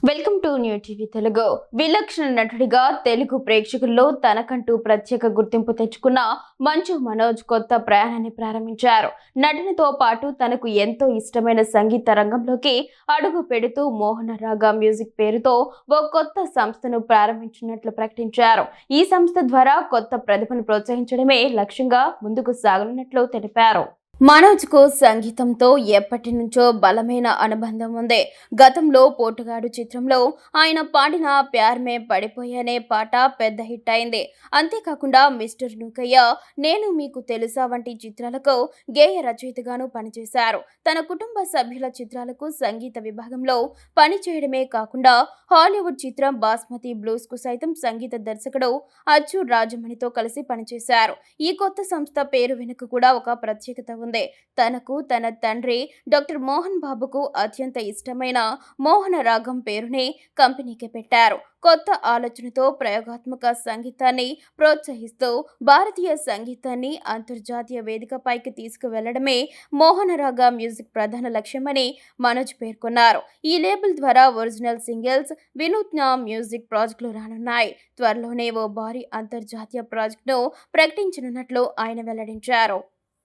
Welcome to new TV Telugu. విలక్షణ నటుడిగా తెలుగు ప్రేక్షకుల్లో తనకంటూ ప్రత్యేక గుర్తింపు తెచ్చుకున్న మంచు మనోజ్ కొత్త ప్రయాణాన్ని ప్రారంభించారు. నటనతో పాటు తనకు ఎంతో ఇష్టమైన సంగీత రంగంలోకి అడుగు పెడుతూ మోహన రాగా మ్యూజిక్ పేరుతో ఓ కొత్త సంస్థను ప్రారంభించినట్లు ప్రకటించారు. ఈ సంస్థ ద్వారా కొత్త ప్రతిభను ప్రోత్సహించడమే లక్ష్యంగా ముందుకు సాగనున్నట్లు తెలిపారు. మనోజ్ కు సంగీతంతో ఎప్పటి నుంచో బలమైన అనుబంధం ఉంది. గతంలో పోటుగాడు చిత్రంలో ఆయన పాడిన ప్యార్ మే పడిపోయానే పాట పెద్ద హిట్ అయింది. అంతేకాకుండా మిస్టర్ నూకయ్య, నేను మీకు తెలుసా వంటి చిత్రాలకు గేయ రచయితగాను పనిచేశారు. తన కుటుంబ సభ్యుల చిత్రాలకు సంగీత విభాగంలో పనిచేయడమే కాకుండా హాలీవుడ్ చిత్రం బాస్మతి బ్లూస్ కు సైతం సంగీత దర్శకుడు అచ్చు రాజమణితో కలిసి పనిచేశారు. ఈ కొత్త సంస్థ పేరు వెనుక కూడా ఒక ప్రత్యేకత ఉంది. తనకు తన తండ్రి డాక్టర్ మోహన్ బాబుకు అత్యంత ఇష్టమైన మోహన రాగం పేరునే కంపెనీకి పెట్టారు. కొత్త ఆలోచనతో ప్రయోగాత్మక సంగీతాన్ని ప్రోత్సహిస్తూ భారతీయ సంగీతాన్ని అంతర్జాతీయ వేదికపైకి తీసుకువెళ్లడమే మోహన రాగా మ్యూజిక్ ప్రధాన లక్ష్యమని మనోజ్ పేర్కొన్నారు. ఈ లేబుల్ ద్వారా ఒరిజినల్ సింగిల్స్, వినూత్న మ్యూజిక్ ప్రాజెక్టులు రానున్నాయి. త్వరలోనే ఓ భారీ అంతర్జాతీయ ప్రాజెక్టును ప్రకటించనున్నట్లు ఆయన వెల్లడించారు.